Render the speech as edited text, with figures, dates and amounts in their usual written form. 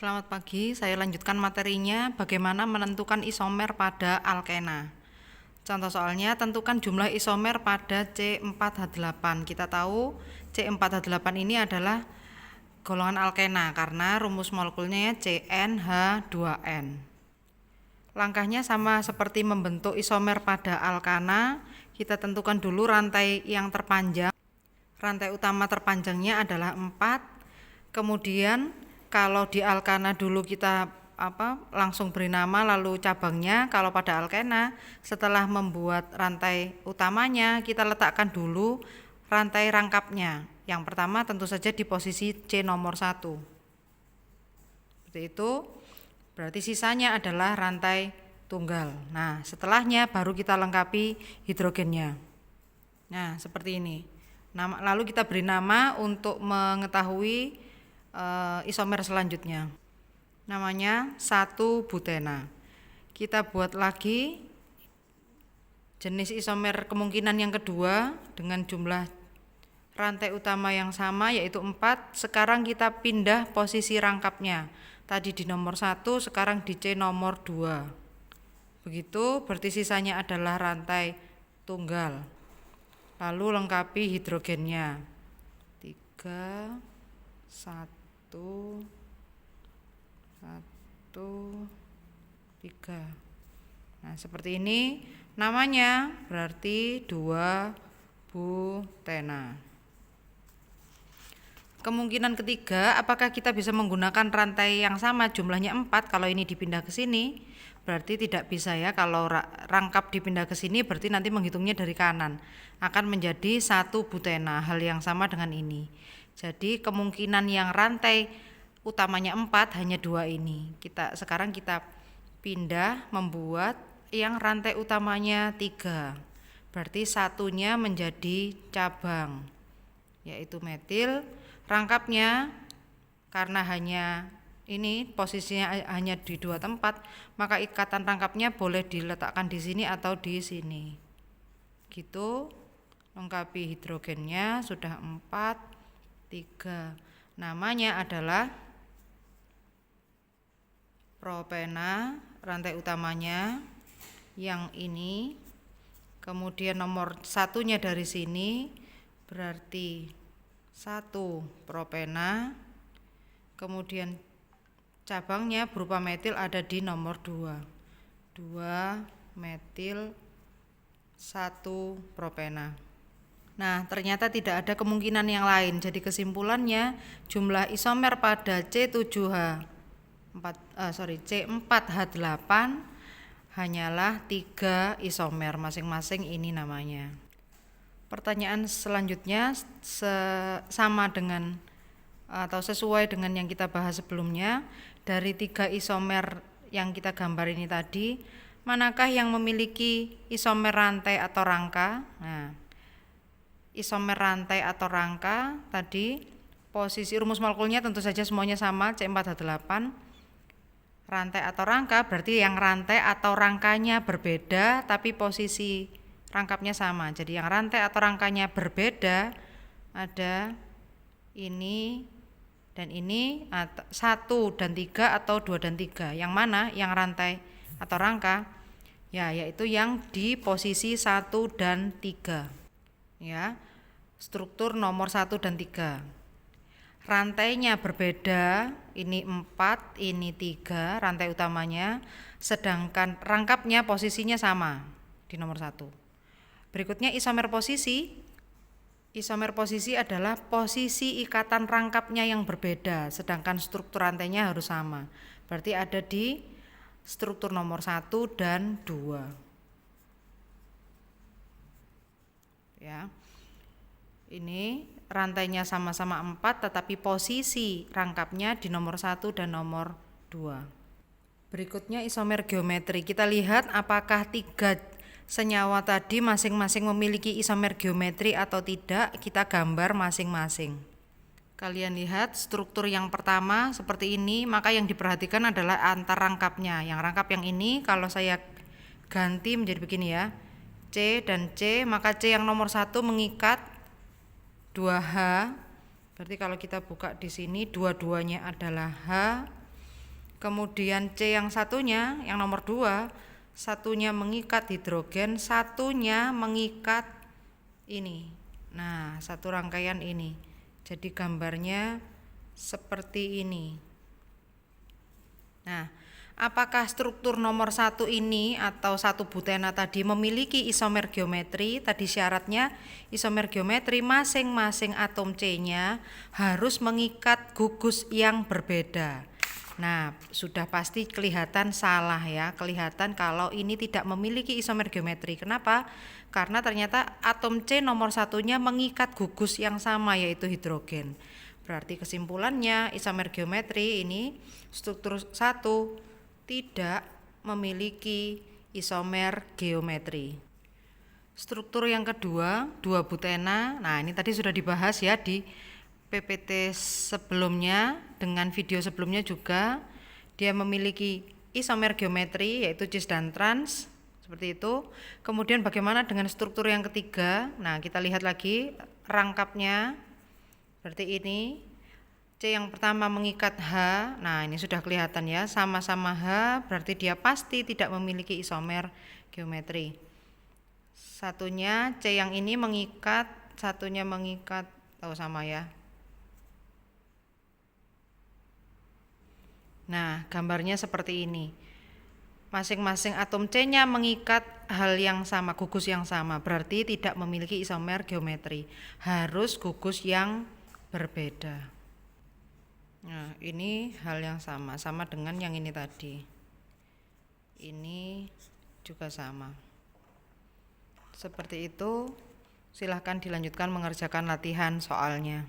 Selamat pagi, saya lanjutkan materinya bagaimana menentukan isomer pada alkena. Contoh soalnya, tentukan jumlah isomer pada C4H8. Kita tahu C4H8 ini adalah golongan alkena karena rumus molekulnya CnH2n. Langkahnya sama seperti membentuk isomer pada alkana. Kita tentukan dulu rantai yang terpanjang. Rantai utama terpanjangnya adalah 4. Kemudian kalau di alkana dulu kita langsung beri nama lalu cabangnya. Kalau pada alkena setelah membuat rantai utamanya kita letakkan dulu rantai rangkapnya. Yang pertama tentu saja di posisi C nomor 1. Seperti itu. Berarti sisanya adalah rantai tunggal. Nah, setelahnya baru kita lengkapi hidrogennya. Nah, seperti ini. Lalu kita beri nama untuk mengetahui isomer selanjutnya. Namanya 1-butena. Kita buat lagi jenis isomer kemungkinan yang kedua dengan jumlah rantai utama yang sama yaitu 4. Sekarang kita pindah posisi rangkapnya. Tadi di nomor 1, sekarang di C nomor 2. Begitu, berarti sisanya adalah rantai tunggal. Lalu lengkapi hidrogennya. 3, 1, 3. Nah, seperti ini namanya berarti 2-butena. Kemungkinan ketiga, apakah kita bisa menggunakan rantai yang sama jumlahnya 4 kalau ini dipindah ke sini? Berarti tidak bisa ya, kalau rangkap dipindah ke sini berarti nanti menghitungnya dari kanan. Akan menjadi 1-butena, hal yang sama dengan ini. Jadi kemungkinan yang rantai utamanya 4 hanya 2 ini. Sekarang kita pindah membuat yang rantai utamanya 3. Berarti satunya menjadi cabang, yaitu metil. Rangkapnya karena hanya ini posisinya hanya di 2 tempat, maka ikatan rangkapnya boleh diletakkan di sini atau di sini. Gitu. Lengkapi hidrogennya sudah 4, 3. Namanya adalah propena, rantai utamanya yang ini. Kemudian nomor satunya dari sini berarti 1 propena. Kemudian cabangnya berupa metil ada di nomor 2. 2 metil 1 propena. Nah, ternyata tidak ada kemungkinan yang lain. Jadi kesimpulannya jumlah isomer pada C4H8 hanyalah 3 isomer, masing-masing ini namanya. Pertanyaan selanjutnya sama dengan atau sesuai dengan yang kita bahas sebelumnya. Dari 3 isomer yang kita gambar ini tadi, manakah yang memiliki isomer rantai atau rangka? Nah, isomer rantai atau rangka tadi posisi rumus molekulnya tentu saja semuanya sama, C4H8. Rantai atau rangka berarti yang rantai atau rangkanya berbeda tapi posisi rangkapnya sama. Jadi yang rantai atau rangkanya berbeda ada ini dan ini, 1 dan 3 atau 2 dan 3. Yang mana yang rantai atau rangka? Ya, yaitu yang di posisi 1 dan 3. Ya. Struktur nomor 1 dan 3. Rantainya berbeda, ini 4, ini 3 rantai utamanya, sedangkan rangkapnya posisinya sama di nomor 1. Berikutnya isomer posisi. Isomer posisi adalah posisi ikatan rangkapnya yang berbeda, sedangkan struktur rantainya harus sama. Berarti ada di struktur nomor 1 dan 2. Ya. Ini rantainya sama-sama 4 tetapi posisi rangkapnya di nomor 1 dan nomor 2. Berikutnya isomer geometri. Kita lihat apakah 3 senyawa tadi masing-masing memiliki isomer geometri atau tidak. Kita gambar masing-masing. Kalian lihat struktur yang pertama seperti ini, maka yang diperhatikan adalah antar rangkapnya. Yang rangkap yang ini kalau saya ganti menjadi begini ya, C dan C, maka C yang nomor 1 mengikat 2H. Berarti kalau kita buka di sini dua-duanya adalah H. Kemudian C yang satunya, yang nomor 2, satunya mengikat hidrogen, satunya mengikat ini. Nah, satu rangkaian ini. Jadi gambarnya seperti ini. Nah, apakah struktur nomor 1 ini atau satu butena tadi memiliki isomer geometri? Tadi syaratnya isomer geometri masing-masing atom C-nya harus mengikat gugus yang berbeda. Nah, sudah pasti kelihatan salah ya, kelihatan kalau ini tidak memiliki isomer geometri. Kenapa? Karena ternyata atom C nomor satunya mengikat gugus yang sama, yaitu hidrogen. Berarti kesimpulannya isomer geometri ini struktur 1 tidak memiliki isomer geometri. Struktur yang kedua, 2 butena. Nah, ini tadi sudah dibahas ya di PPT sebelumnya, dengan video sebelumnya juga. Dia memiliki isomer geometri yaitu cis dan trans, seperti itu. Kemudian bagaimana dengan struktur yang ketiga? Nah, kita lihat lagi rangkapnya. Berarti ini C yang pertama mengikat H. Nah, ini sudah kelihatan ya, sama-sama H, berarti dia pasti tidak memiliki isomer geometri. Satunya C yang ini mengikat, satunya mengikat, tahu sama ya. Nah, gambarnya seperti ini. Masing-masing atom C-nya mengikat hal yang sama, gugus yang sama, berarti tidak memiliki isomer geometri. Harus gugus yang berbeda. Nah, ini hal yang sama dengan yang ini tadi. Ini juga sama. Seperti itu, silahkan dilanjutkan mengerjakan latihan soalnya.